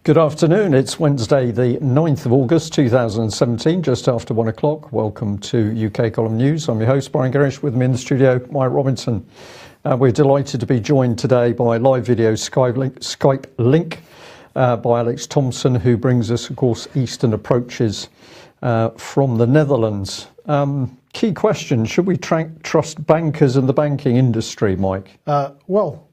Good afternoon. It's Wednesday, the 9th of August 2017, just after 1 o'clock. Welcome to UK Column News. I'm your host, Brian Gerrish. With me in the studio, Mike Robinson. We're delighted to be joined today by live video Skype link by Alex Thompson, who brings us, of course, Eastern Approaches from the Netherlands. Key question, should we trust bankers and the banking industry, Mike? Well,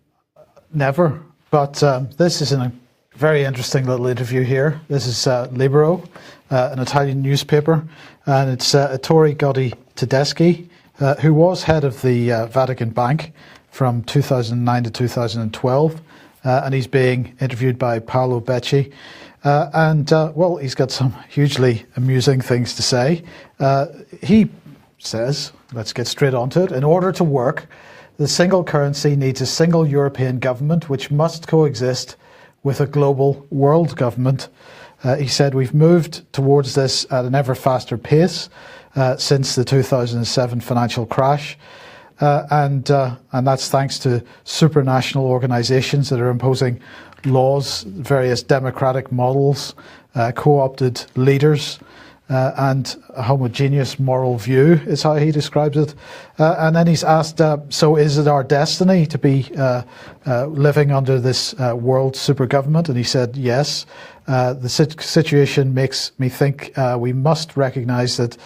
never. But this is a very interesting little interview here. This is Libero, an Italian newspaper, and it's Ettore Gotti Tedeschi, who was head of the Vatican Bank from 2009 to 2012, and he's being interviewed by Paolo Becci. Well, he's got some hugely amusing things to say. He says, let's get straight onto it, in order to work, the single currency needs a single European government which must coexist with a global world government. He said we've moved towards this at an ever faster pace since the 2007 financial crash. And that's thanks to supranational organizations that are imposing laws, various democratic models, co-opted leaders, and a homogeneous moral view is how he describes it. And then he's asked, so is it our destiny to be living under this world super government? And he said, yes. The situation makes me think we must recognize that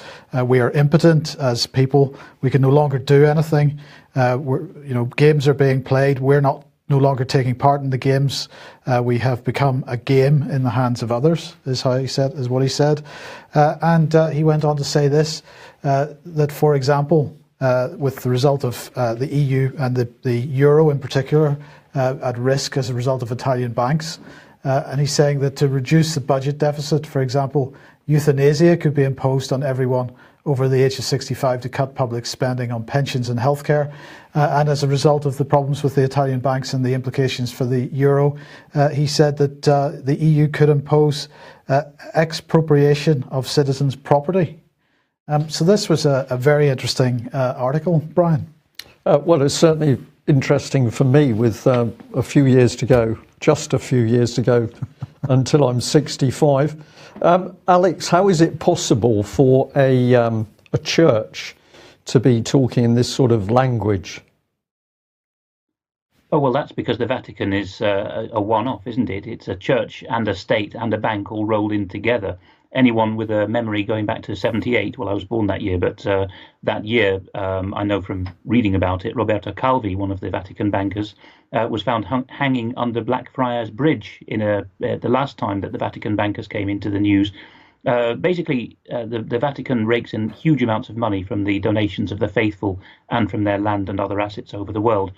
we are impotent as people. We can no longer do anything. Games are being played. We're no longer taking part in the games. We have become a game in the hands of others, is what he said. And he went on to say this, that, for example, with the result of the EU and the euro in particular at risk as a result of Italian banks, and he's saying that to reduce the budget deficit, for example, euthanasia could be imposed on everyone over the age of 65 to cut public spending on pensions and healthcare. And as a result of the problems with the Italian banks and the implications for the euro, he said that the EU could impose expropriation of citizens' property. So this was a very interesting article, Brian. Well, it's certainly interesting for me with a few years to go, just a few years to go until I'm 65. Alex, how is it possible for a church to be talking in this sort of language? Oh, well, that's because the Vatican is a one-off, isn't it? It's a church and a state and a bank all rolled in together. Anyone with a memory going back to 78, well, I was born that year, but that year, I know from reading about it, Roberto Calvi, one of the Vatican bankers, was found hanging under Blackfriars Bridge the last time that the Vatican bankers came into the news. Basically, the Vatican rakes in huge amounts of money from the donations of the faithful and from their land and other assets over the world.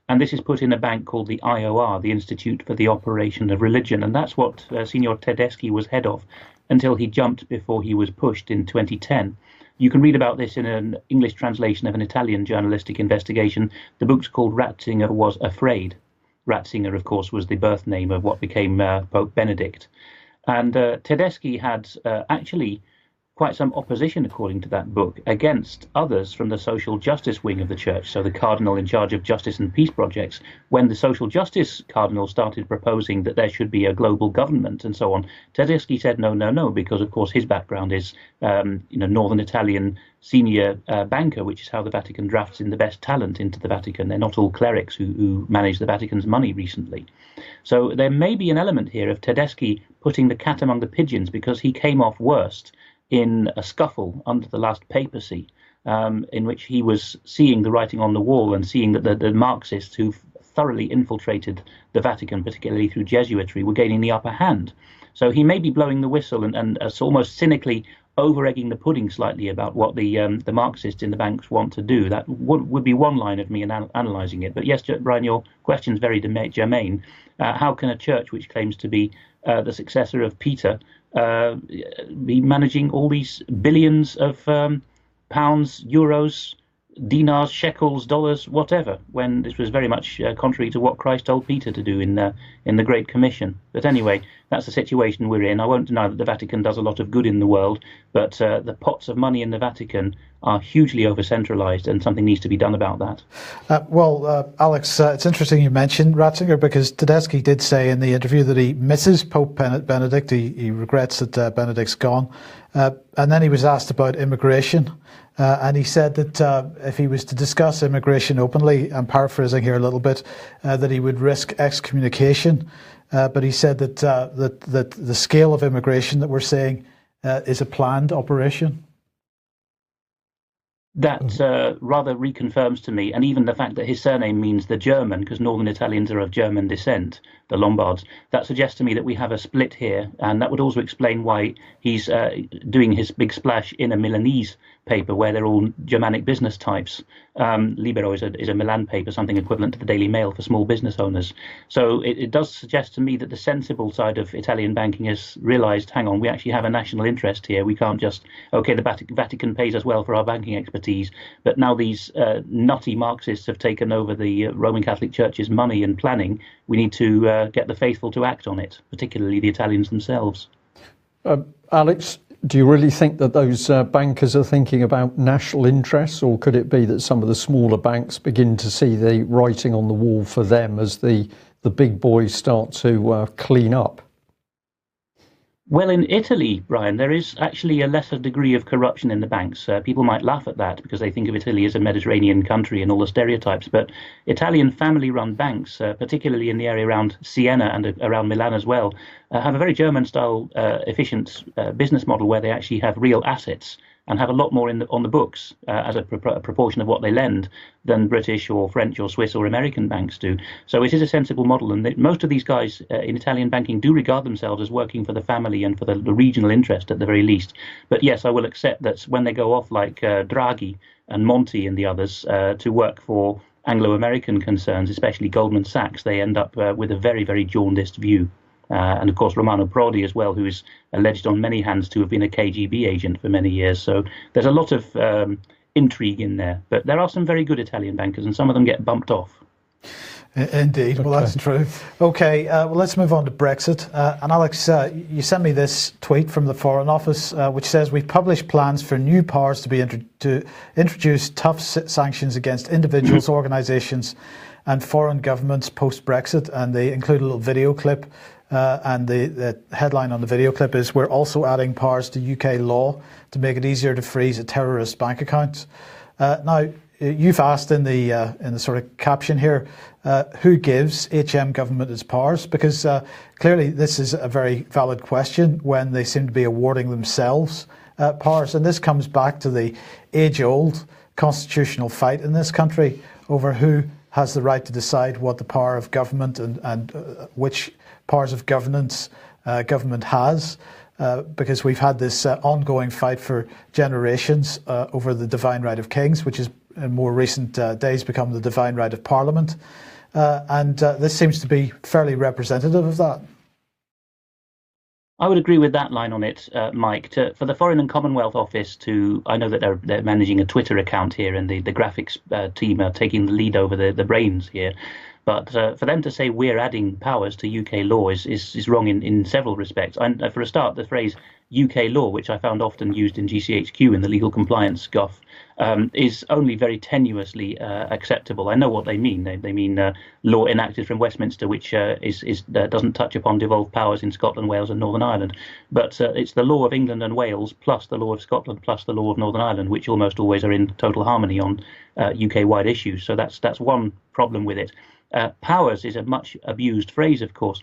And this is put in a bank called the IOR, the Institute for the Operation of Religion. And that's what Signor Tedeschi was head of until he jumped before he was pushed in 2010. You can read about this in an English translation of an Italian journalistic investigation. The book's called Ratzinger Was Afraid. Ratzinger, of course, was the birth name of what became Pope Benedict. And Tedeschi had actually quite some opposition, according to that book, against others from the social justice wing of the church. So the cardinal in charge of justice and peace projects, when the social justice cardinal started proposing that there should be a global government and so on, Tedeschi said no, because of course his background is Northern Italian senior banker, which is how the Vatican drafts in the best talent into the Vatican. They're not all clerics who manage the Vatican's money recently. So there may be an element here of Tedeschi putting the cat among the pigeons because he came off worst in a scuffle under the last papacy, in which he was seeing the writing on the wall and seeing that the Marxists who thoroughly infiltrated the Vatican, particularly through Jesuitry, were gaining the upper hand. So he may be blowing the whistle and almost cynically over-egging the pudding slightly about what the Marxists in the banks want to do. That would be one line of me analysing it. But yes, Brian, your question's very germane. How can a church which claims to be the successor of Peter be managing all these billions of pounds, euros, dinars, shekels, dollars, whatever, when this was very much contrary to what Christ told Peter to do in the Great Commission? But anyway, that's the situation we're in. I won't deny that the Vatican does a lot of good in the world, but the pots of money in the Vatican are hugely over-centralised, and something needs to be done about that. Alex, it's interesting you mentioned Ratzinger, because Tedeschi did say in the interview that he misses Pope Benedict. He regrets that Benedict's gone. And then he was asked about immigration. And he said that if he was to discuss immigration openly, I'm paraphrasing here a little bit, that he would risk excommunication. But he said that the scale of immigration that we're seeing is a planned operation. That rather reconfirms to me, and even the fact that his surname means the German, because northern Italians are of German descent, the Lombards, that suggests to me that we have a split here, and that would also explain why he's doing his big splash in a Milanese paper where they're all Germanic business types. Libero is a Milan paper, something equivalent to the Daily Mail for small business owners. So it does suggest to me that the sensible side of Italian banking has realised, hang on, we actually have a national interest here. We can't just, okay, the Vatican pays us well for our banking expertise, but now these nutty Marxists have taken over the Roman Catholic Church's money and planning. We need to get the faithful to act on it, particularly the Italians themselves. Alex, do you really think that those bankers are thinking about national interests, or could it be that some of the smaller banks begin to see the writing on the wall for them as the big boys start to clean up? Well, in Italy, Brian, there is actually a lesser degree of corruption in the banks. People might laugh at that because they think of Italy as a Mediterranean country and all the stereotypes. But Italian family-run banks, particularly in the area around Siena and around Milan as well, have a very German-style, efficient business model where they actually have real assets and have a lot more on the books as a proportion of what they lend than British or French or Swiss or American banks do. So it is a sensible model, and most of these guys in Italian banking do regard themselves as working for the family and for the regional interest at the very least. But yes, I will accept that when they go off like Draghi and Monti and the others to work for Anglo-American concerns, especially Goldman Sachs, they end up with a very, very jaundiced view. And of course, Romano Prodi as well, who is alleged on many hands to have been a KGB agent for many years. So there's a lot of intrigue in there. But there are some very good Italian bankers, and some of them get bumped off. Indeed. Well, that's true. Okay, well, let's move on to Brexit. And Alex, you sent me this tweet from the Foreign Office, which says, we've published plans for new powers to introduce tough sanctions against individuals, organisations and foreign governments post-Brexit. And they include a little video clip. And the headline on the video clip is, we're also adding powers to UK law to make it easier to freeze a terrorist bank account. Now, you've asked in the sort of caption here, who gives HM government its powers? Because clearly this is a very valid question when they seem to be awarding themselves powers. And this comes back to the age-old constitutional fight in this country over who has the right to decide what the power of government and which powers of governance government has, because we've had this ongoing fight for generations over the divine right of kings, which has in more recent days become the divine right of Parliament. And this seems to be fairly representative of that. I would agree with that line on it, Mike. For the Foreign and Commonwealth Office I know that they're managing a Twitter account here, and the graphics team are taking the lead over the brains here. But for them to say we're adding powers to UK law is wrong in several respects. And for a start, the phrase UK law, which I found often used in GCHQ in the legal compliance guff, is only very tenuously acceptable. I know what they mean. They mean law enacted from Westminster, which doesn't touch upon devolved powers in Scotland, Wales and Northern Ireland. But it's the law of England and Wales plus the law of Scotland plus the law of Northern Ireland, which almost always are in total harmony on UK-wide issues. So that's one problem with it. Powers is a much abused phrase, of course.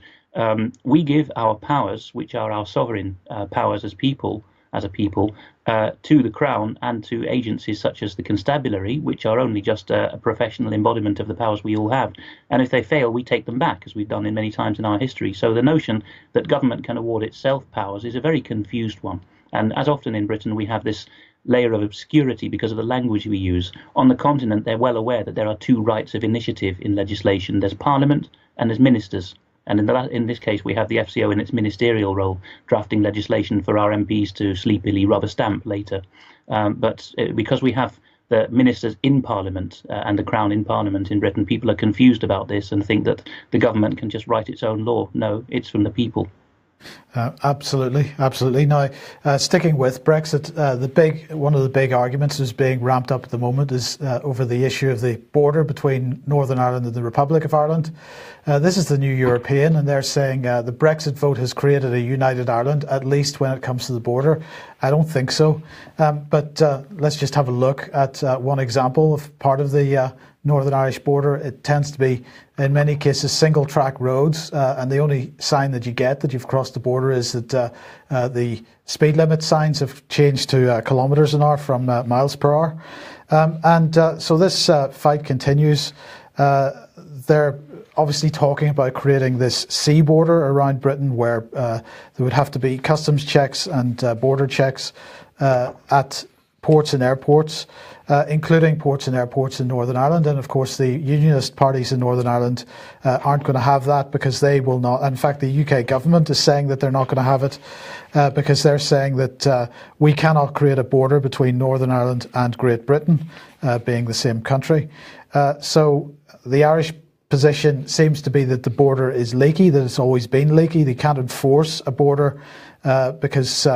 We give our powers, which are our sovereign powers as a people, to the Crown and to agencies such as the Constabulary, which are only just a professional embodiment of the powers we all have. And if they fail, we take them back, as we've done in many times in our history. So the notion that government can award itself powers is a very confused one. And as often in Britain, we have this layer of obscurity because of the language we use. On the continent, they're well aware that there are two rights of initiative in legislation. There's Parliament and there's ministers. And in this case, we have the FCO in its ministerial role, drafting legislation for our MPs to sleepily rubber stamp later. But because we have the ministers in Parliament and the Crown in Parliament in Britain, people are confused about this and think that the government can just write its own law. No, it's from the people. Absolutely, absolutely. Now, sticking with Brexit, one of the big arguments is being ramped up at the moment is over the issue of the border between Northern Ireland and the Republic of Ireland. This is the New European, and they're saying the Brexit vote has created a united Ireland, at least when it comes to the border. I don't think so. But let's just have a look at one example of part of the Northern Irish border. It tends to be, in many cases, single track roads, and the only sign that you get that you've crossed the border is that the speed limit signs have changed to kilometres an hour from miles per hour. So this fight continues. They're obviously talking about creating this sea border around Britain where there would have to be customs checks and border checks at ports and airports, including ports and airports in Northern Ireland. And of course, the unionist parties in Northern Ireland aren't going to have that because they will not. In fact, the UK government is saying that they're not going to have it because they're saying that we cannot create a border between Northern Ireland and Great Britain, being the same country. So the Irish position seems to be that the border is leaky, that it's always been leaky. They can't enforce a border because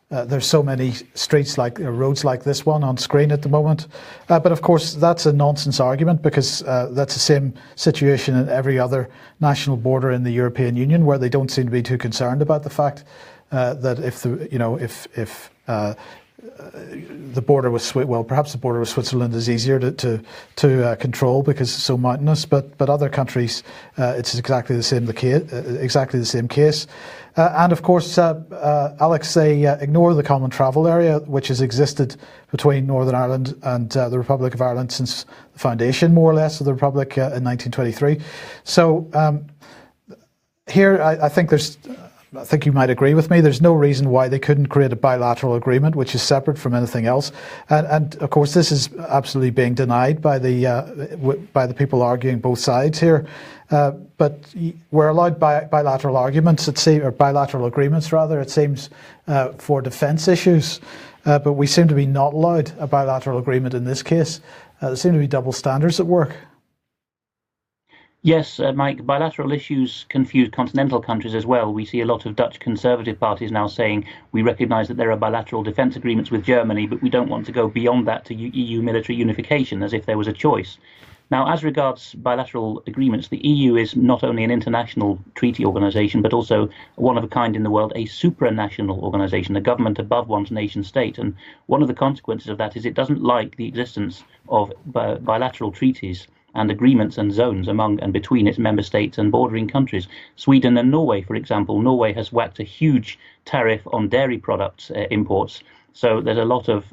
there's so many streets like roads like this one on screen at the moment. But of course, that's a nonsense argument because that's the same situation in every other national border in the European Union, where they don't seem to be too concerned about the fact that if the border with perhaps the border with Switzerland is easier to control because it's so mountainous, but other countries it's exactly the same case. And of course, Alex, they ignore the common travel area which has existed between Northern Ireland and the Republic of Ireland since the foundation, more or less, of the Republic in 1923. So here, I think you might agree with me. There's no reason why they couldn't create a bilateral agreement which is separate from anything else. And of course, this is absolutely being denied by the people arguing both sides here. But we're allowed bilateral arguments, or bilateral agreements rather. It seems for defence issues, but we seem to be not allowed a bilateral agreement in this case. There seem to be double standards at work. Yes, Mike, bilateral issues confuse continental countries as well. We see a lot of Dutch conservative parties now saying we recognise that there are bilateral defence agreements with Germany, but we don't want to go beyond that to EU military unification, as if there was a choice. Now, as regards bilateral agreements, the EU is not only an international treaty organisation, but also one of a kind in the world, a supranational organisation, a government above one's nation state. And one of the consequences of that is it doesn't like the existence of bilateral treaties and agreements and zones among and between its member states and bordering countries. Sweden and Norway, for example, Norway has whacked a huge tariff on dairy products imports. So there's a lot of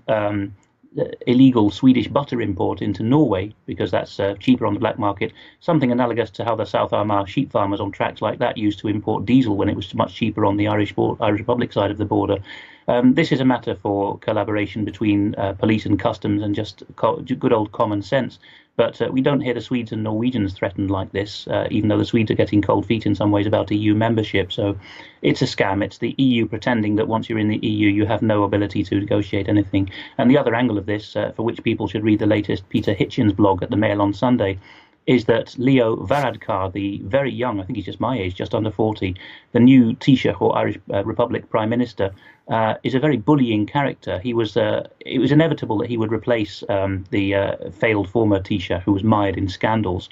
illegal Swedish butter import into Norway because that's cheaper on the black market, something analogous to how the South Armagh sheep farmers on tracts like that used to import diesel when it was much cheaper on the Irish Republic side of the border. This is a matter for collaboration between police and customs and just good old common sense. But we don't hear the Swedes and Norwegians threatened like this, even though the Swedes are getting cold feet in some ways about EU membership. So it's a scam. It's the EU pretending that once you're in the EU, you have no ability to negotiate anything. And the other angle of this, for which people should read the latest Peter Hitchens blog at the Mail on Sunday, is that Leo Varadkar, the very young, I think he's just my age, just under 40, the new Taoiseach or Irish Republic Prime Minister, is a very bullying character. It was inevitable that he would replace the failed former Taoiseach who was mired in scandals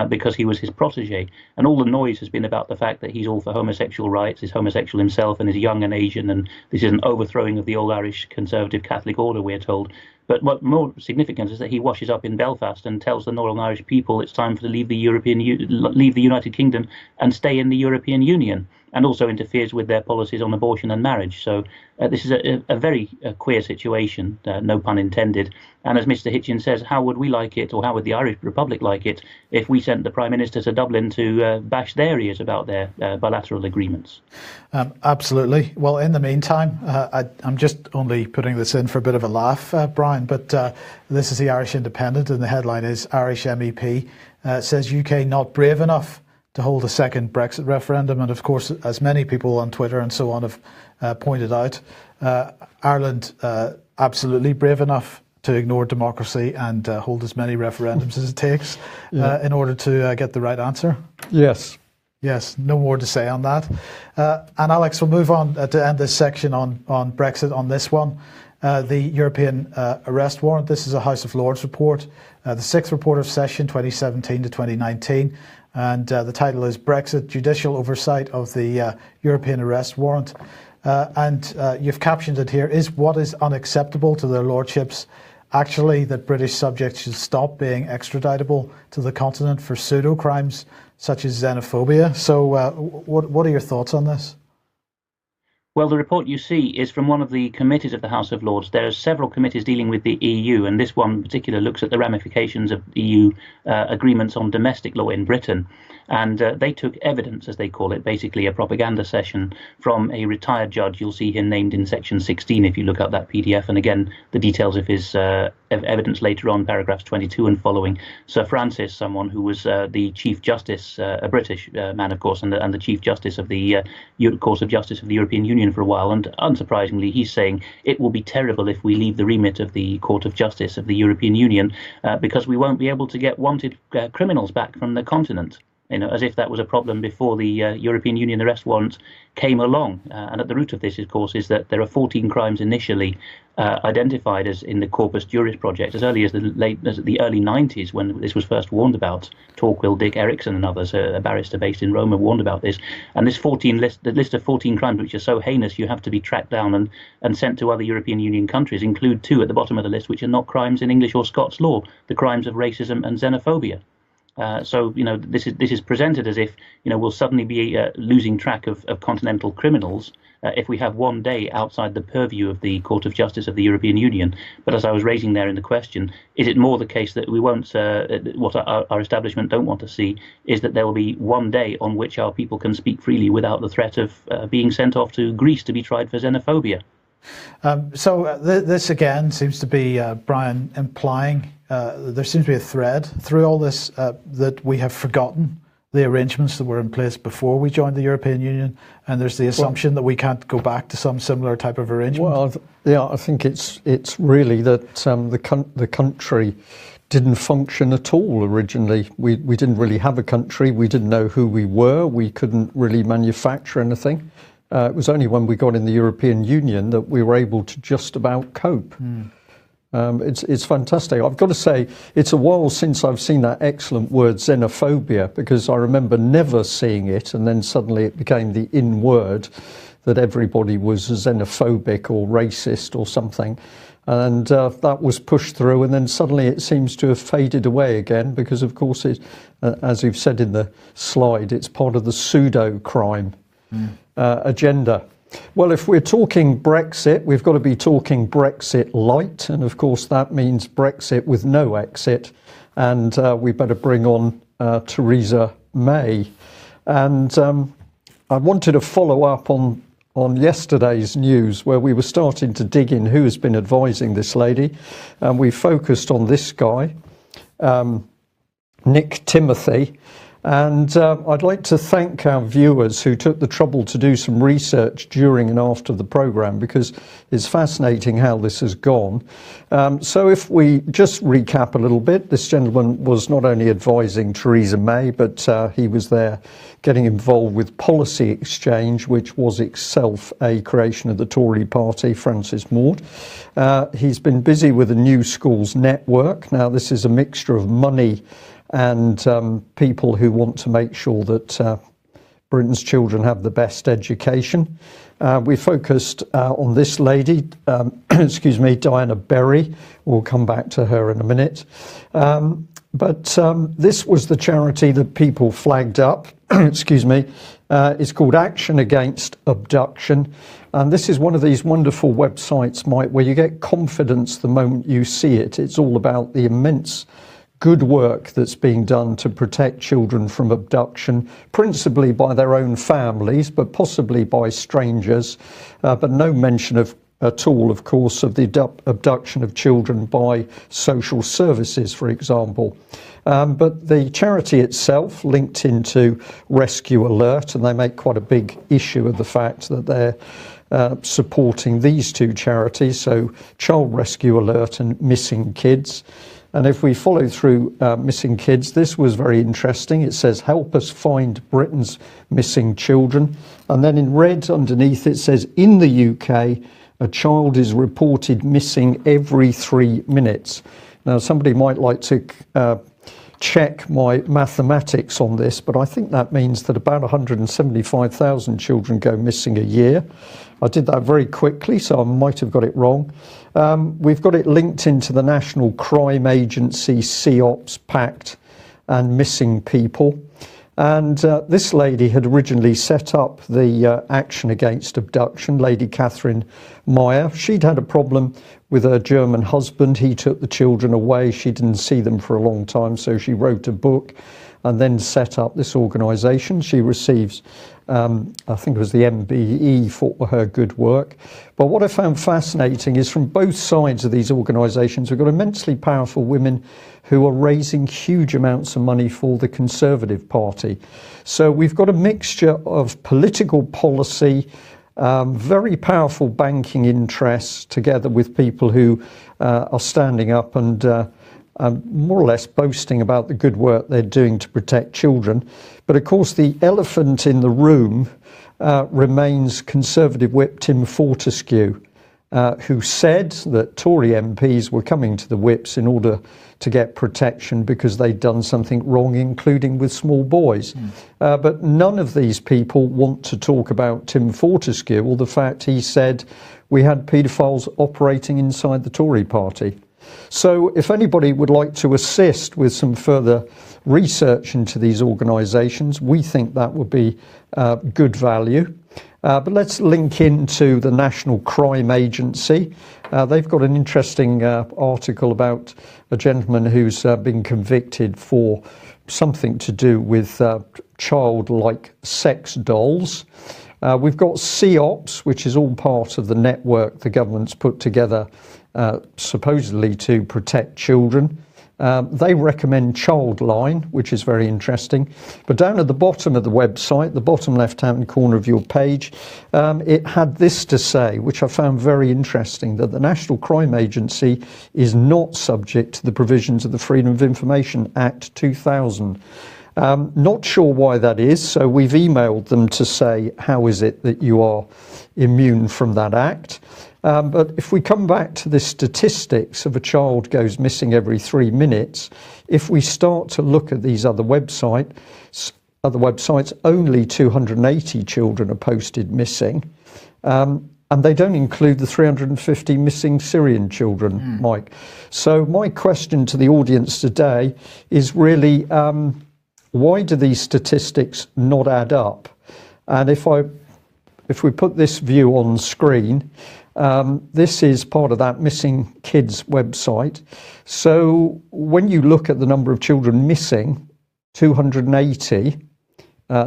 because he was his protege. And all the noise has been about the fact that he's all for homosexual rights, he's homosexual himself and is young and Asian, and this is an overthrowing of the old Irish conservative Catholic order, we're told. But what more significant is that he washes up in Belfast and tells the Northern Irish people it's time to leave the United Kingdom and stay in the European Union, and also interferes with their policies on abortion and marriage. So this is a very queer situation, no pun intended. And as Mr. Hitchens says, how would we like it, or how would the Irish Republic like it, if we sent the Prime Minister to Dublin to bash their ears about their bilateral agreements? Absolutely. Well, in the meantime, I'm just only putting this in for a bit of a laugh, Brian, but this is the Irish Independent, and the headline is Irish MEP says UK not brave enough to hold a second Brexit referendum. And of course, as many people on Twitter and so on have pointed out, Ireland absolutely brave enough to ignore democracy and hold as many referendums as it takes in order to get the right answer. Yes. Yes, no more to say on that. And Alex, we'll move on to end this section on Brexit on this one. The European arrest warrant. This is a House of Lords report, the 6th report of session 2017 to 2019. And the title is Brexit, Judicial Oversight of the European Arrest Warrant. And you've captioned it here, is what is unacceptable to their lordships actually that British subjects should stop being extraditable to the continent for pseudo-crimes such as xenophobia? So what are your thoughts on this? Well, the report you see is from one of the committees of the House of Lords. There are several committees dealing with the EU, and this one in particular looks at the ramifications of EU agreements on domestic law in Britain. And they took evidence, as they call it, basically a propaganda session from a retired judge. You'll see him named in section 16 if you look up that PDF. And again, the details of his evidence later on, paragraphs 22 and following. Sir Francis, someone who was the Chief Justice, a British man, of course, and the Chief Justice of the Court of Justice of the European Union for a while. And unsurprisingly, he's saying it will be terrible if we leave the remit of the Court of Justice of the European Union because we won't be able to get wanted criminals back from the continent. You know, as if that was a problem before the European Union arrest warrant came along. And at the root of this, of course, is that there are 14 crimes initially identified as in the Corpus Juris project as early as the early 90s, when this was first warned about. Torquil, Dick Erickson and others, a barrister based in Rome, warned about this. And this the list of 14 crimes which are so heinous you have to be tracked down and sent to other European Union countries include 2 at the bottom of the list which are not crimes in English or Scots law, the crimes of racism and xenophobia. So, you know, this is presented as if, you know, we'll suddenly be losing track of continental criminals if we have one day outside the purview of the Court of Justice of the European Union. But as I was raising there in the question, is it more the case that we won't, what our establishment don't want to see is that there will be one day on which our people can speak freely without the threat of being sent off to Greece to be tried for xenophobia? This again seems to be, Brian, implying there seems to be a thread through all this that we have forgotten the arrangements that were in place before we joined the European Union, and there's the assumption that we can't go back to some similar type of arrangement. Well, yeah, I think it's really that the country didn't function at all originally. We didn't really have a country. We didn't know who we were. We couldn't really manufacture anything. It was only when we got in the European Union that we were able to just about cope. It's fantastic. I've got to say, it's a while since I've seen that excellent word xenophobia, because I remember never seeing it, and then suddenly it became the in word that everybody was xenophobic or racist or something. And that was pushed through, and then suddenly it seems to have faded away again because, of course, as you've said in the slide, it's part of the pseudo-crime agenda. Well, if we're talking Brexit, we've got to be talking Brexit light, and of course that means Brexit with no exit, and we better bring on Theresa May. And I wanted to follow up on yesterday's news, where we were starting to dig in who has been advising this lady, and we focused on this guy, Nick Timothy. And I'd like to thank our viewers who took the trouble to do some research during and after the programme, because it's fascinating how this has gone. So if we just recap a little bit, this gentleman was not only advising Theresa May, but he was there getting involved with Policy Exchange, which was itself a creation of the Tory party, Francis Maude. He's been busy with the New Schools Network. Now, this is a mixture of money and people who want to make sure that Britain's children have the best education. We focused on this lady, excuse me, Diana Berry. We'll come back to her in a minute. But this was the charity that people flagged up, excuse me. It's called Action Against Abduction. And this is one of these wonderful websites, Mike, where you get confidence the moment you see it. It's all about the immense good work that's being done to protect children from abduction, principally by their own families, but possibly by strangers, but no mention at all, of course, of the abduction of children by social services, for example. But the charity itself linked into Rescue Alert, and they make quite a big issue of the fact that they're supporting these two charities, so Child Rescue Alert and Missing Kids. And if we follow through missing kids, this was very interesting. It says, help us find Britain's missing children. And then in red underneath it says, in the UK, a child is reported missing every 3 minutes. Now, somebody might like to check my mathematics on this, but I think that means that about 175,000 children go missing a year. I did that very quickly, so I might have got it wrong. We've got it linked into the National Crime Agency, CEOPS Pact and Missing People. And this lady had originally set up the Action Against Abduction, Lady Catherine Meyer. She'd had a problem with her German husband. He took the children away. She didn't see them for a long time, so she wrote a book and then set up this organisation. She receives, I think it was the MBE for her good work. But what I found fascinating is from both sides of these organisations, we've got immensely powerful women who are raising huge amounts of money for the Conservative Party. So we've got a mixture of political policy, very powerful banking interests, together with people who are standing up and more or less boasting about the good work they're doing to protect children. But of course, the elephant in the room remains Conservative whip Tim Fortescue, who said that Tory MPs were coming to the whips in order to get protection because they'd done something wrong, including with small boys. But none of these people want to talk about Tim Fortescue or the fact he said we had paedophiles operating inside the Tory party. So if anybody would like to assist with some further research into these organisations, we think that would be good value. But let's link into the National Crime Agency. They've got an interesting article about a gentleman who's been convicted for something to do with childlike sex dolls. We've got CEOPS, which is all part of the network the government's put together supposedly to protect children. They recommend Childline, which is very interesting. But down at the bottom of the website, the bottom left-hand corner of your page, it had this to say, which I found very interesting, that the National Crime Agency is not subject to the provisions of the Freedom of Information Act 2000. Not sure why that is, so we've emailed them to say, how is it that you are immune from that act? But if we come back to the statistics of a child goes missing every 3 minutes, if we start to look at these other websites, only 280 children are posted missing. And they don't include the 350 missing Syrian children, Mike. So my question to the audience today is really, why do these statistics not add up? And if we put this view on screen, this is part of that Missing Kids website. So when you look at the number of children missing, 280,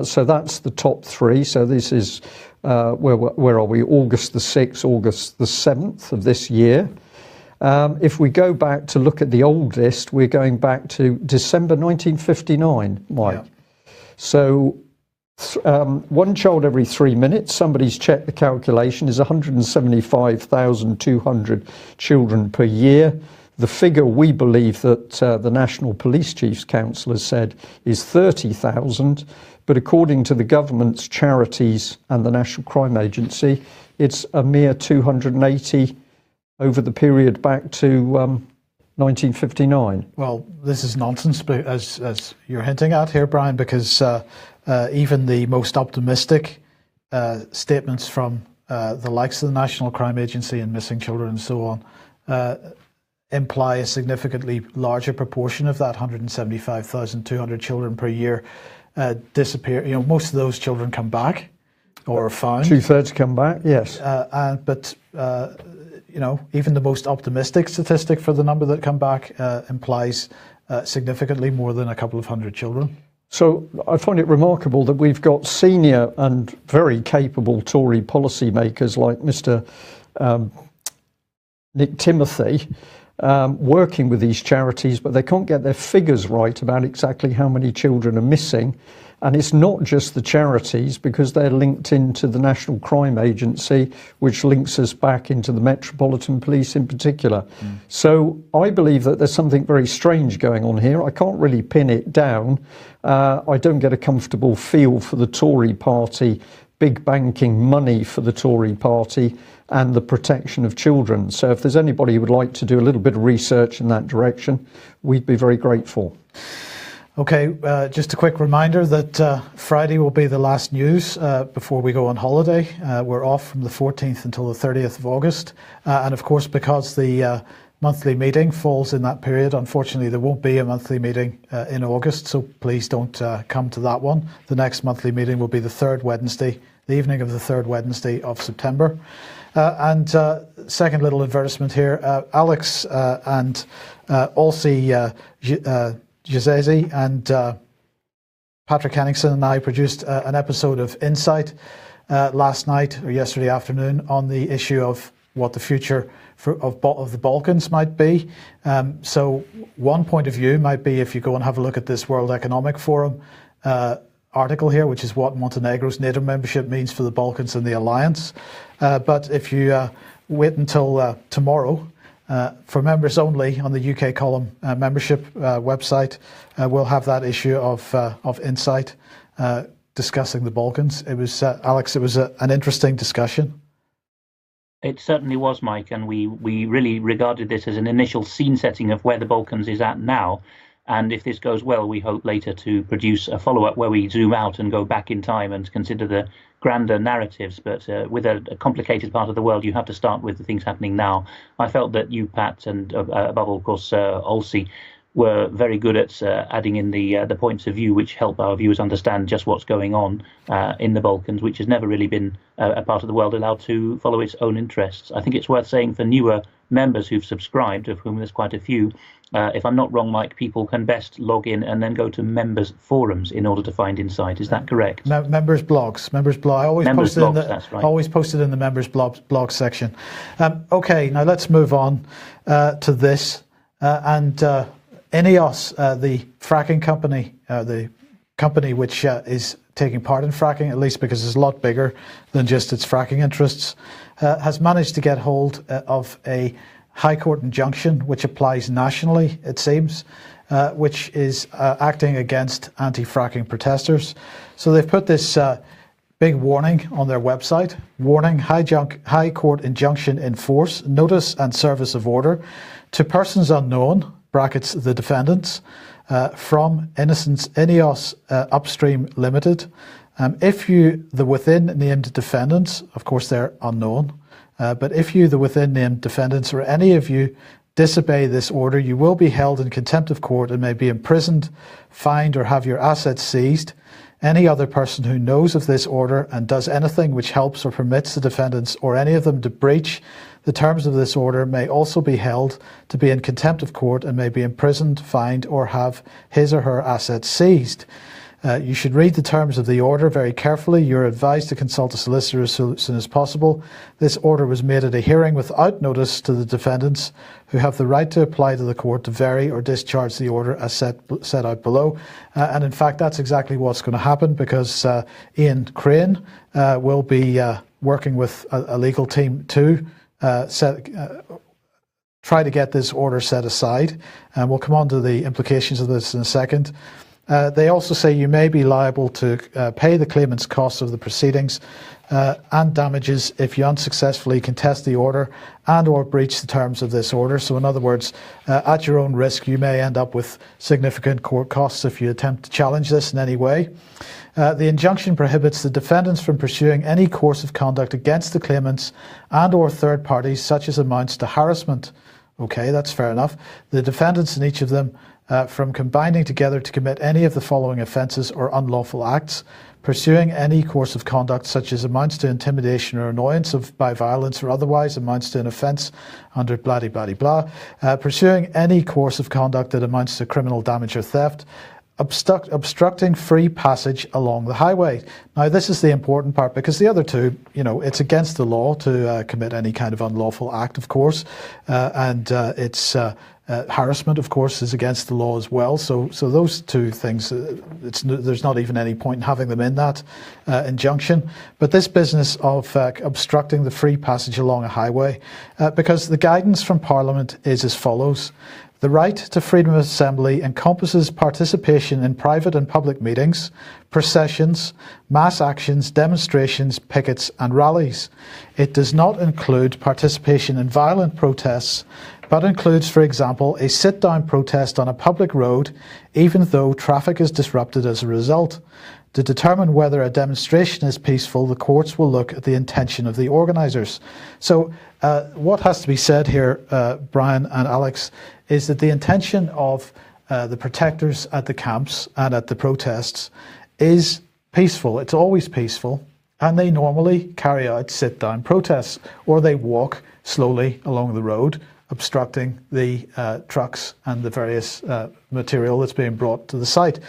so that's the top three. So this is, where are we? August the 6th, August the 7th of this year. If we go back to look at the oldest, we're going back to December 1959, Mike. Yeah. So one child every 3 minutes, somebody's checked the calculation, is 175,200 children per year. The figure we believe that the National Police Chiefs Council has said is 30,000, but according to the government's charities and the National Crime Agency, it's a mere 280 over the period back to 1959. Well, this is nonsense, as you're hinting at here, Brian, because even the most optimistic statements from the likes of the National Crime Agency and Missing Children and so on imply a significantly larger proportion of that 175,200 children per year disappear. You know, most of those children come back or are found. 2/3 come back, yes. But you know, even the most optimistic statistic for the number that come back implies significantly more than a couple of hundred children. So I find it remarkable that we've got senior and very capable Tory policymakers like Mr. Nick Timothy working with these charities, but they can't get their figures right about exactly how many children are missing. And it's not just the charities, because they're linked into the National Crime Agency, which links us back into the Metropolitan Police in particular. So I believe that there's something very strange going on here. I can't really pin it down. I don't get a comfortable feel for the Tory party, big banking money for the Tory party, and the protection of children. So if there's anybody who would like to do a little bit of research in that direction, we'd be very grateful. Okay, just a quick reminder that Friday will be the last news before we go on holiday. We're off from the 14th until the 30th of August. And of course, because the monthly meeting falls in that period, unfortunately there won't be a monthly meeting in August, so please don't come to that one. The next monthly meeting will be the evening of the third Wednesday of September. And second little advertisement here, Alex and Olsey Giazesi and Patrick Henningsen and I produced an episode of Insight last night or yesterday afternoon on the issue of what the future of the Balkans might be. So one point of view might be, if you go and have a look at this World Economic Forum article here, which is what Montenegro's NATO membership means for the Balkans and the alliance. But if you wait until tomorrow, for members only on the UK column membership website, we'll have that issue of Insight discussing the Balkans. It was, Alex, it was an interesting discussion. It certainly was, Mike, and we really regarded this as an initial scene setting of where the Balkans is at now. And if this goes well, we hope later to produce a follow-up where we zoom out and go back in time and consider the grander narratives. But with a complicated part of the world, you have to start with the things happening now. I felt that you, Pat, and above all, of course, Olsey, were very good at adding in the points of view which help our viewers understand just what's going on in the Balkans, which has never really been a part of the world allowed to follow its own interests. I think it's worth saying for newer members who've subscribed, of whom there's quite a few, if I'm not wrong, Mike, people can best log in and then go to members' forums in order to find Insight. Is that correct? Members' blogs. I always post it in the members' blog section. Okay, now let's move on to this. Ineos, the fracking company, the company which is taking part in fracking, at least because it's a lot bigger than just its fracking interests, has managed to get hold of a High Court injunction which applies nationally, it seems, which is acting against anti-fracking protesters. So they've put this big warning on their website: warning, High Court injunction in force, notice and service of order to persons unknown, brackets the defendants, from Ineos Upstream Limited. If you, the within named defendants, of course they're unknown, but if you, the within named defendants, or any of you disobey this order, you will be held in contempt of court and may be imprisoned, fined, or have your assets seized. Any other person who knows of this order and does anything which helps or permits the defendants or any of them to breach the terms of this order may also be held to be in contempt of court and may be imprisoned, fined, or have his or her assets seized. You should read the terms of the order very carefully. You're advised to consult a solicitor as soon as possible. This order was made at a hearing without notice to the defendants, who have the right to apply to the court to vary or discharge the order as set out below. And in fact, that's exactly what's going to happen, because Ian Crane will be working with a legal team to try to get this order set aside. And we'll come on to the implications of this in a second. They also say you may be liable to pay the claimant's costs of the proceedings and damages if you unsuccessfully contest the order and or breach the terms of this order. So in other words, at your own risk, you may end up with significant court costs if you attempt to challenge this in any way. The injunction prohibits the defendants from pursuing any course of conduct against the claimants and or third parties such as amounts to harassment. Okay, that's fair enough. The defendants in each of them from combining together to commit any of the following offences or unlawful acts: pursuing any course of conduct such as amounts to intimidation or annoyance by violence or otherwise amounts to an offence under blah blah blah, pursuing any course of conduct that amounts to criminal damage or theft, obstructing free passage along the highway. Now, this is the important part, because the other two, it's against the law to commit any kind of unlawful act, of course, and it's Harassment, of course, is against the law as well. So those two things, there's not even any point in having them in that injunction. But this business of obstructing the free passage along a highway, because the guidance from Parliament is as follows. The right to freedom of assembly encompasses participation in private and public meetings, processions, mass actions, demonstrations, pickets and rallies. It does not include participation in violent protests, but includes, for example, a sit-down protest on a public road, even though traffic is disrupted as a result. To determine whether a demonstration is peaceful, the courts will look at the intention of the organisers. So what has to be said here, Brian and Alex, is that the intention of the protectors at the camps and at the protests is peaceful. It's always peaceful, and they normally carry out sit-down protests, or they walk slowly along the road, obstructing the trucks and the various material that's being brought to the site.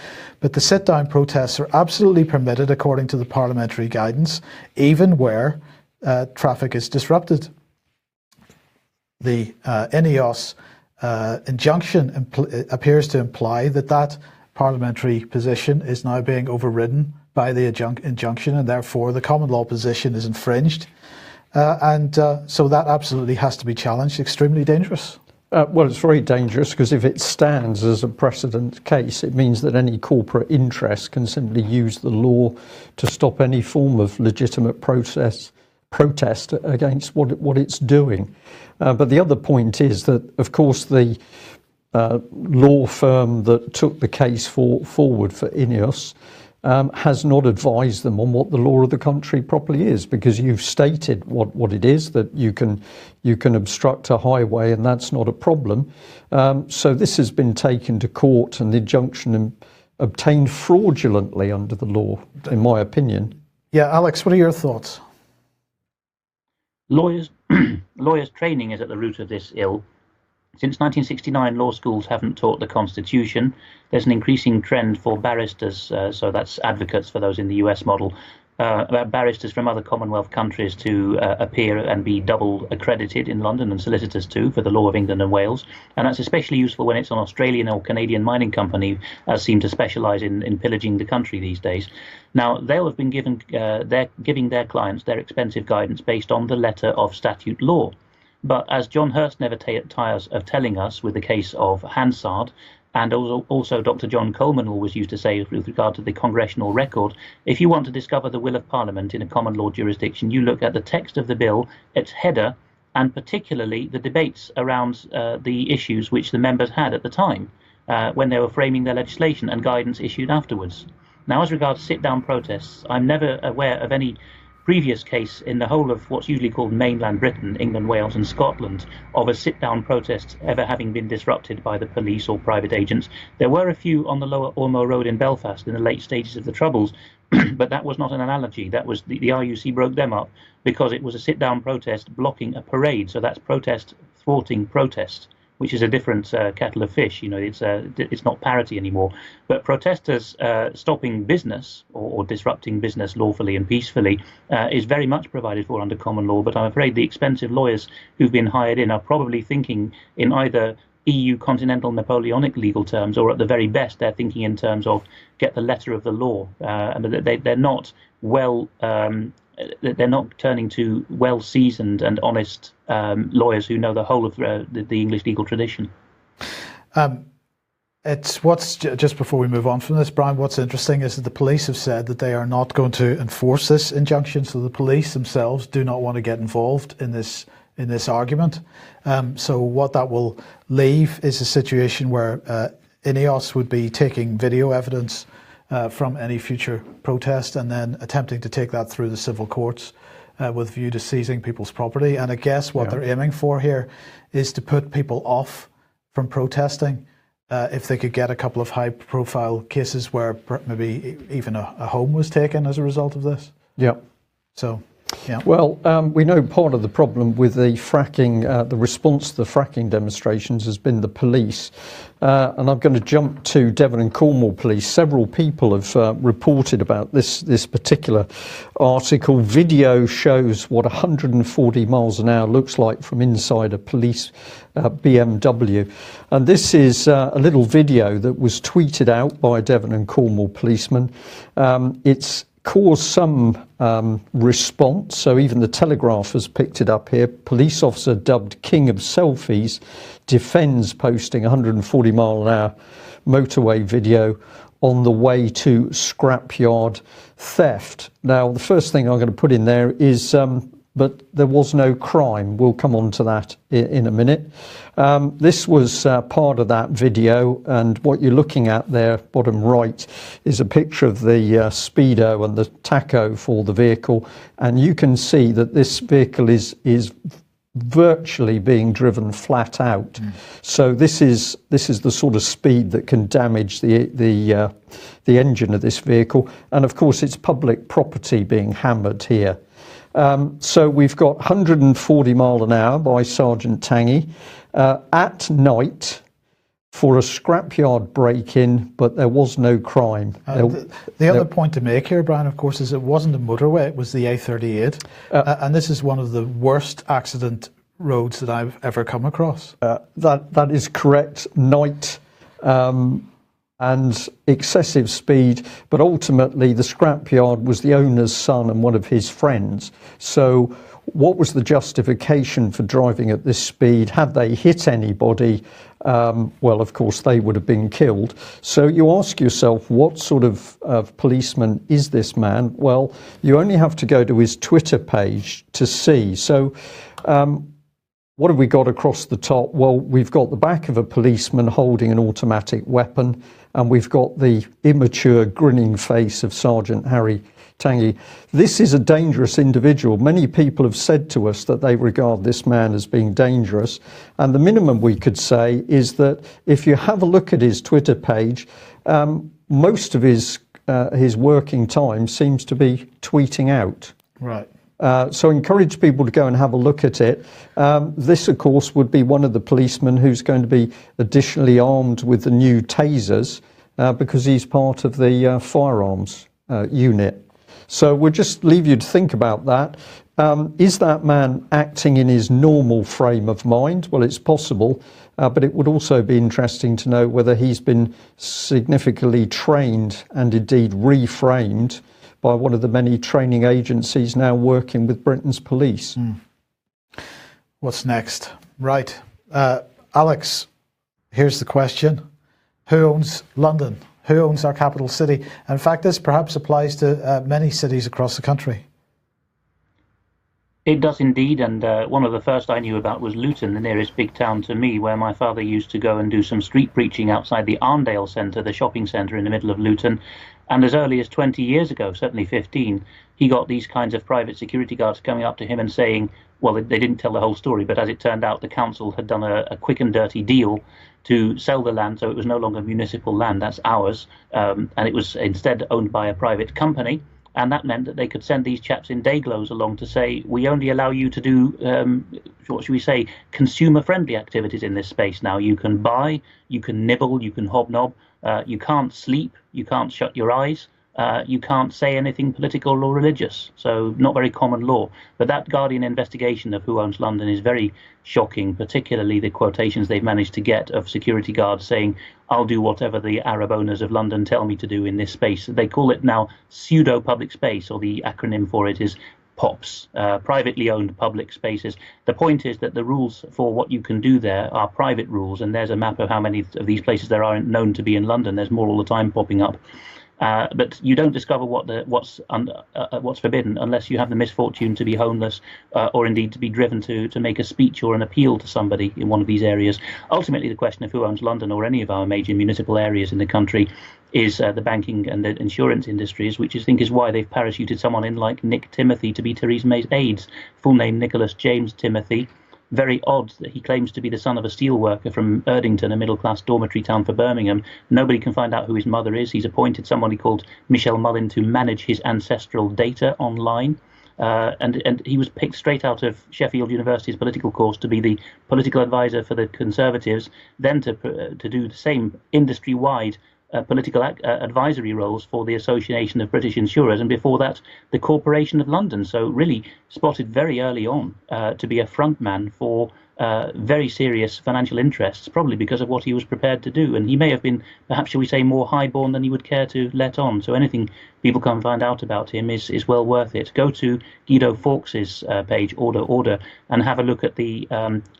But the sit-down protests are absolutely permitted according to the parliamentary guidance, even where traffic is disrupted. The INEOS injunction appears to imply that parliamentary position is now being overridden by the injunction, and therefore the common law position is infringed. So that absolutely has to be challenged. Extremely dangerous. Well, it's very dangerous because if it stands as a precedent case, it means that any corporate interest can simply use the law to stop any form of legitimate protest against what it's doing. But the other point is that, of course, the law firm that took the case forward for INEOS has not advised them on what the law of the country properly is, because you've stated what it is, that you can obstruct a highway and that's not a problem. So this has been taken to court and the injunction obtained fraudulently under the law, in my opinion. Yeah, Alex, what are your thoughts? Lawyers' training is at the root of this ill. Since 1969, law schools haven't taught the Constitution. There's an increasing trend for barristers, so that's advocates for those in the US model, barristers from other Commonwealth countries to appear and be double accredited in London, and solicitors too, for the law of England and Wales. And that's especially useful when it's an Australian or Canadian mining company, as seem to specialise in pillaging the country these days. Now, they'll have been giving their clients their expensive guidance based on the letter of statute law. But as John Hurst never tires of telling us with the case of Hansard, and also Dr. John Coleman always used to say with regard to the congressional record, if you want to discover the will of Parliament in a common law jurisdiction, you look at the text of the bill, its header, and particularly the debates around the issues which the members had at the time when they were framing their legislation, and guidance issued afterwards. Now, as regards sit-down protests, I'm never aware of any previous case in the whole of what's usually called mainland Britain, England, Wales and Scotland, of a sit-down protest ever having been disrupted by the police or private agents. There were a few on the Lower Ormo Road in Belfast in the late stages of the Troubles, but that was not an analogy. That was the RUC broke them up because it was a sit-down protest blocking a parade. So that's protest thwarting protest, which is a different kettle of fish. You know, it's not parity anymore. But protesters stopping business or disrupting business lawfully and peacefully is very much provided for under common law. But I'm afraid the expensive lawyers who've been hired in are probably thinking in either EU continental Napoleonic legal terms, or at the very best, they're thinking in terms of get the letter of the law. And they're not well. They're not turning to well-seasoned and honest lawyers who know the whole of the English legal tradition. It's what's just before we move on from this, Brian, what's interesting is that the police have said that they are not going to enforce this injunction. So the police themselves do not want to get involved in this argument. So what that will leave is a situation where INEOS would be taking video evidence from any future protest and then attempting to take that through the civil courts with view to seizing people's property. And I guess what they're aiming for here is to put people off from protesting if they could get a couple of high-profile cases where maybe even a home was taken as a result of this. Yeah. So Yeah. Well, we know part of the problem with the fracking, the response to the fracking demonstrations has been the police. And I'm going to jump to Devon and Cornwall Police. Several people have reported about this particular article. Video shows what 140 miles an hour looks like from inside a police BMW. And this is a little video that was tweeted out by a Devon and Cornwall policeman. It's caused some response, so even the Telegraph has picked it up here. Police officer dubbed King of Selfies defends posting 140 mile an hour motorway video on the way to scrapyard theft. Now, the first thing I'm going to put in there is but there was no crime. We'll come on to that in a minute. This was part of that video, and what you're looking at there, bottom right, is a picture of the speedo and the tacho for the vehicle, and you can see that this vehicle is virtually being driven flat out. So this is the sort of speed that can damage the engine of this vehicle, and of course it's public property being hammered here. So we've got 140 mile an hour by Sergeant Tangy at night for a scrapyard break-in, but there was no crime. The other point to make here, Brian, of course, is it wasn't a motorway, it was the A38. And this is one of the worst accident roads that I've ever come across. That is correct. Night and excessive speed, but ultimately the scrapyard was the owner's son and one of his friends. So what was the justification for driving at this speed? Had they hit anybody, well, of course, they would have been killed. So you ask yourself, what sort of policeman is this man? Well, you only have to go to his Twitter page to see. So what have we got across the top? Well, we've got the back of a policeman holding an automatic weapon, and we've got the immature, grinning face of Sergeant Harry Tangy. This is a dangerous individual. Many people have said to us that they regard this man as being dangerous, and the minimum we could say is that if you have a look at his Twitter page, most of his working time seems to be tweeting out. Right. So encourage people to go and have a look at it. This, of course, would be one of the policemen who's going to be additionally armed with the new tasers because he's part of the firearms unit. So we'll just leave you to think about that. Is that man acting in his normal frame of mind? Well, it's possible, but it would also be interesting to know whether he's been significantly trained and indeed reframed by one of the many training agencies now working with Britain's police. What's next? Right. Alex, here's the question. Who owns London? Who owns our capital city? In fact, this perhaps applies to many cities across the country. It does indeed, and one of the first I knew about was Luton, the nearest big town to me, where my father used to go and do some street preaching outside the Arndale Centre, the shopping centre in the middle of Luton. And as early as 20 years ago, certainly 15, he got these kinds of private security guards coming up to him and saying, well, they didn't tell the whole story, but as it turned out, the council had done a quick and dirty deal to sell the land, so it was no longer municipal land, that's ours, and it was instead owned by a private company. And that meant that they could send these chaps in dayglows along to say, we only allow you to do, what should we say, consumer-friendly activities in this space now. You can buy, you can nibble, you can hobnob, you can't sleep, you can't shut your eyes, you can't say anything political or religious. So not very common law. But that Guardian investigation of who owns London is very shocking, particularly the quotations they've managed to get of security guards saying, I'll do whatever the Arab owners of London tell me to do in this space. They call it now pseudo-public space, or the acronym for it is POPs, privately owned public spaces. The point is that the rules for what you can do there are private rules, and there's a map of how many of these places there are known to be in London. There's more all the time popping up. But you don't discover what's forbidden unless you have the misfortune to be homeless or indeed to be driven to make a speech or an appeal to somebody in one of these areas. Ultimately, the question of who owns London or any of our major municipal areas in the country is the banking and the insurance industries, which I think is why they've parachuted someone in like Nick Timothy to be Theresa May's aides. Full name Nicholas James Timothy. Very odd that he claims to be the son of a steel worker from Erdington, a middle-class dormitory town for Birmingham. Nobody can find out who his mother is. He's appointed somebody called Michelle Mullin to manage his ancestral data online. and he was picked straight out of Sheffield University's political course to be the political advisor for the Conservatives, then to do the same industry-wide political advisory roles for the Association of British Insurers, and before that, the Corporation of London. So really spotted very early on to be a frontman for very serious financial interests, probably because of what he was prepared to do. And he may have been, perhaps shall we say, more highborn than he would care to let on. So anything people can find out about him is well worth it. Go to Guido Fawkes's page, Order, and have a look at the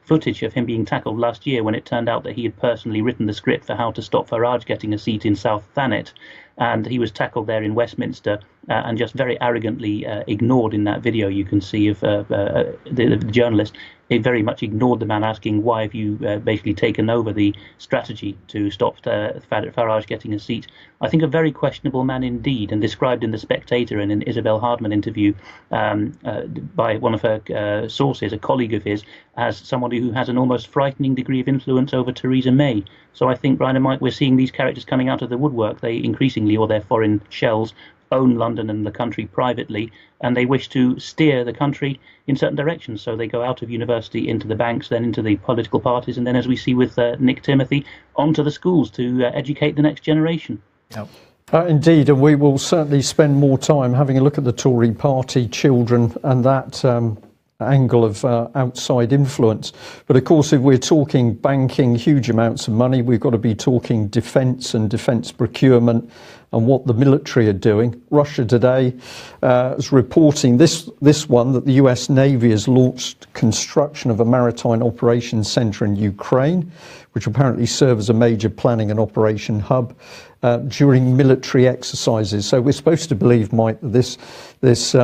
footage of him being tackled last year when it turned out that he had personally written the script for how to stop Farage getting a seat in South Thanet. And he was tackled there in Westminster and just very arrogantly ignored in that video you can see of the journalist. He very much ignored the man asking, why have you basically taken over the strategy to stop Farage getting a seat? I think a very questionable man indeed, and described in The Spectator and in Isabel Hardman interview by one of her sources, a colleague of his, as somebody who has an almost frightening degree of influence over Theresa May. So I think, Brian and Mike, we're seeing these characters coming out of the woodwork. They increasingly, or their foreign shells, own London and the country privately, and they wish to steer the country in certain directions. So they go out of university into the banks, then into the political parties, and then, as we see with Nick Timothy, onto the schools to educate the next generation. Yep. Indeed, and we will certainly spend more time having a look at the Tory party, children, and that angle of outside influence. But of course, if we're talking banking, huge amounts of money, we've got to be talking defence and defence procurement and what the military are doing. Russia today is reporting this one, that the US Navy has launched construction of a maritime operations centre in Ukraine, which apparently serves as a major planning and operation hub during military exercises. So we're supposed to believe, Mike, that this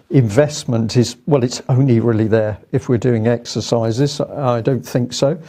investment is, well, it's only really there if we're doing exercises. I don't think so.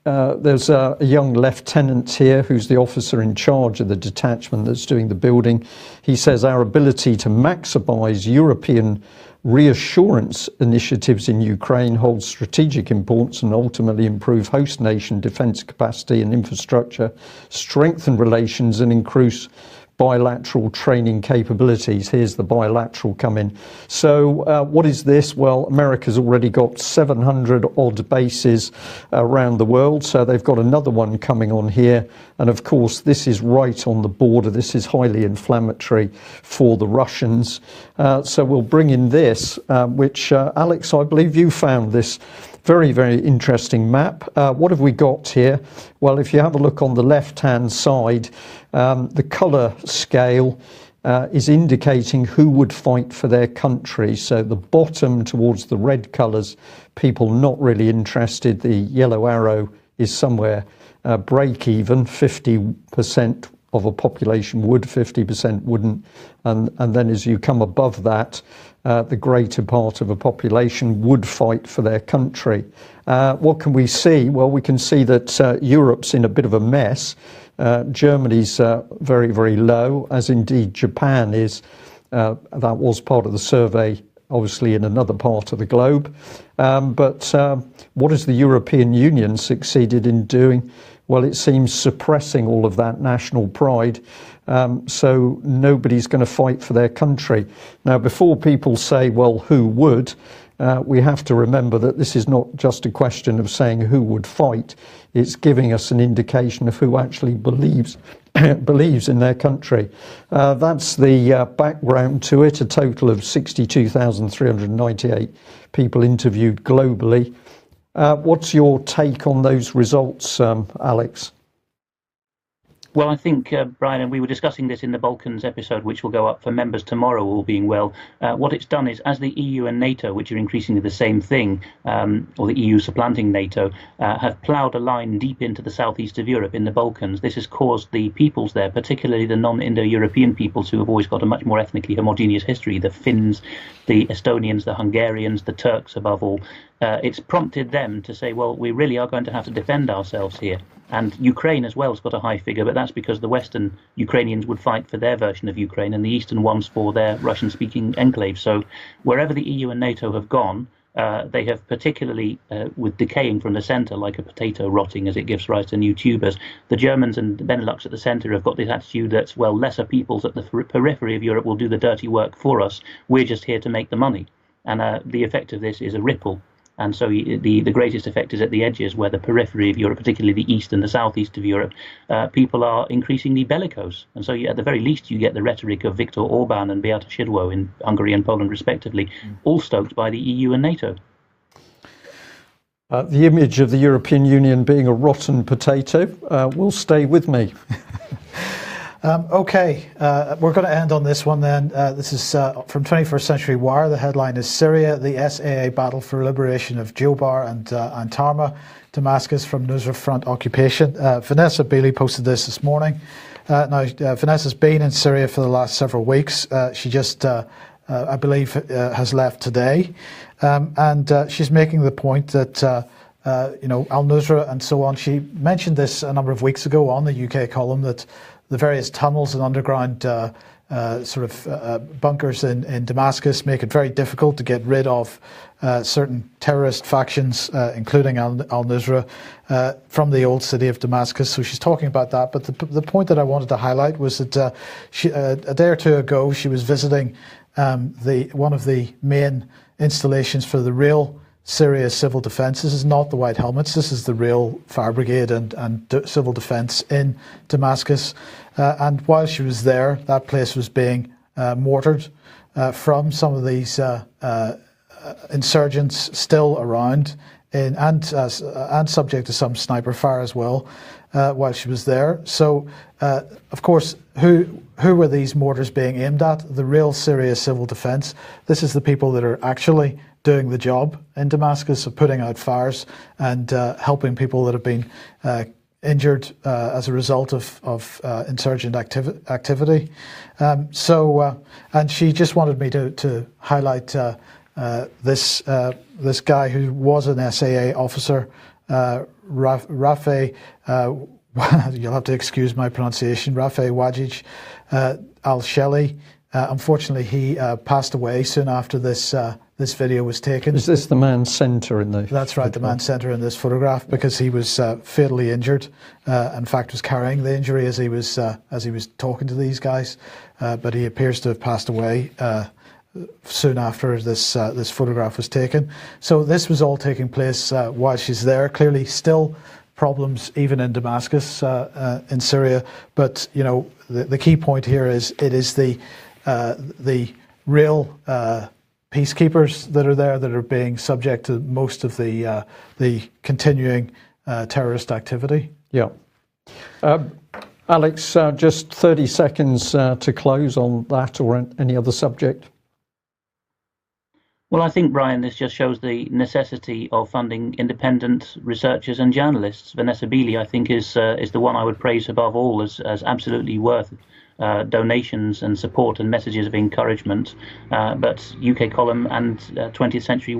There's a young lieutenant here who's the officer in charge of the detachment that's doing the building. He says our ability to maximise European reassurance initiatives in Ukraine holds strategic importance and ultimately improve host nation defence capacity and infrastructure, strengthen relations and increase bilateral training capabilities. Here's the bilateral come in. So what is this? Well, America's already got 700 odd bases around the world, so they've got another one coming on here. And of course, this is right on the border. This is highly inflammatory for the Russians. So we'll bring in this, which, Alex, I believe you found this very, very interesting map. What have we got here? Well, if you have a look on the left-hand side, the colour scale is indicating who would fight for their country. So the bottom towards the red colours, people not really interested. The yellow arrow is somewhere break even, 50% of a population would, 50% wouldn't. And then as you come above that, the greater part of a population would fight for their country. What can we see? Well, we can see that Europe's in a bit of a mess. Germany's very, very low, as indeed Japan is. That was part of the survey, obviously in another part of the globe. But what has the European Union succeeded in doing? Well, it seems suppressing all of that national pride. So nobody's going to fight for their country. Now, before people say, well, who would? We have to remember that this is not just a question of saying who would fight. It's giving us an indication of who actually believes in their country. That's the background to it. A total of 62,398 people interviewed globally. What's your take on those results, Alex? Well, I think, Brian, and we were discussing this in the Balkans episode, which will go up for members tomorrow, all being well. What it's done is, as the EU and NATO, which are increasingly the same thing, or the EU supplanting NATO, have ploughed a line deep into the southeast of Europe in the Balkans, this has caused the peoples there, particularly the non-Indo-European peoples who have always got a much more ethnically homogeneous history, the Finns, the Estonians, the Hungarians, the Turks above all. It's prompted them to say, well, we really are going to have to defend ourselves here. And Ukraine as well has got a high figure, but that's because the Western Ukrainians would fight for their version of Ukraine and the Eastern ones for their Russian-speaking enclave. So wherever the EU and NATO have gone, They have particularly, with decaying from the centre, like a potato rotting as it gives rise to new tubers, the Germans and the Benelux at the centre have got this attitude that, well, lesser peoples at the periphery of Europe will do the dirty work for us. We're just here to make the money. And the effect of this is a ripple. And so the greatest effect is at the edges, where the periphery of Europe, particularly the east and the southeast of Europe, people are increasingly bellicose. And so at the very least, you get the rhetoric of Viktor Orban and Beata Szydło in Hungary and Poland, respectively, all stoked by the EU and NATO. The image of the European Union being a rotten potato will stay with me. Okay, we're going to end on this one then. This is from 21st Century Wire. The headline is Syria, the SAA battle for liberation of Jobar and Tarma, Damascus from Nusra Front occupation. Vanessa Beeley posted this morning. Now, Vanessa's been in Syria for the last several weeks. She just, I believe, has left today. And she's making the point that, al-Nusra and so on. She mentioned this a number of weeks ago on the UK column, that the various tunnels and underground bunkers in Damascus make it very difficult to get rid of certain terrorist factions, including al-Nusra, from the old city of Damascus. So she's talking about that. But the point that I wanted to highlight was that a day or two ago she was visiting one of the main installations for the real Syria civil defence. This is not the white helmets. This is the real fire brigade and civil defence in Damascus. And while she was there, that place was being mortared from some of these insurgents still around, and subject to some sniper fire as well while she was there. So, of course, who were these mortars being aimed at? The real Syria civil defence. This is the people that are actually doing the job in Damascus of putting out fires and helping people that have been injured as a result of insurgent activity. And she just wanted me to highlight this guy who was an SAA officer, Rafeh, you'll have to excuse my pronunciation, Rafeh Wajij al-Sheli. Unfortunately, he passed away soon after this video was taken. Is this the man centre in the? That's right, the man centre in this photograph, because he was fatally injured. In fact, was carrying the injury as he was talking to these guys, but he appears to have passed away soon after this photograph was taken. So this was all taking place while she's there. Clearly, still problems even in Damascus, in Syria. But the key point here is it is the real peacekeepers that are there that are being subject to most of the continuing terrorist activity. Yeah. Alex, just 30 seconds to close on that or any other subject. Well, I think, Brian, this just shows the necessity of funding independent researchers and journalists. Vanessa Beeley, I think, is the one I would praise above all as absolutely worth donations and support and messages of encouragement. But UK Column and 21st Century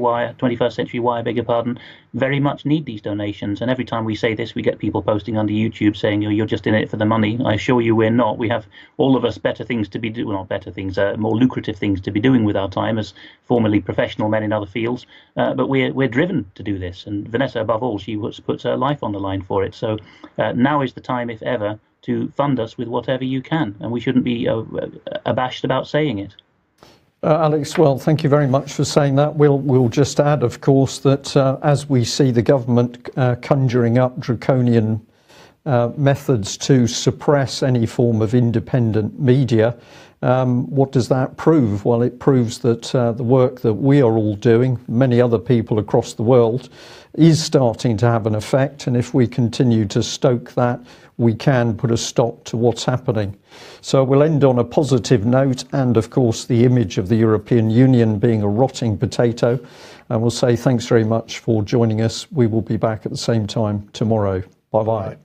Wire, beg your pardon, very much need these donations. And every time we say this, we get people posting under YouTube saying, you're just in it for the money. I assure you we're not. We have, all of us, better things to be doing, well, not better things, more lucrative things to be doing with our time as formerly professional men in other fields. But we're driven to do this. And Vanessa, above all, she puts her life on the line for it. So now is the time, if ever, to fund us with whatever you can, and we shouldn't be abashed about saying it. Alex, well, thank you very much for saying that. We'll just add, of course, that as we see the government conjuring up draconian methods to suppress any form of independent media, what does that prove? Well, it proves that the work that we are all doing, many other people across the world, is starting to have an effect. And if we continue to stoke that, we can put a stop to what's happening. So we'll end on a positive note, and of course the image of the European Union being a rotting potato. And we'll say thanks very much for joining us. We will be back at the same time tomorrow. Bye-bye.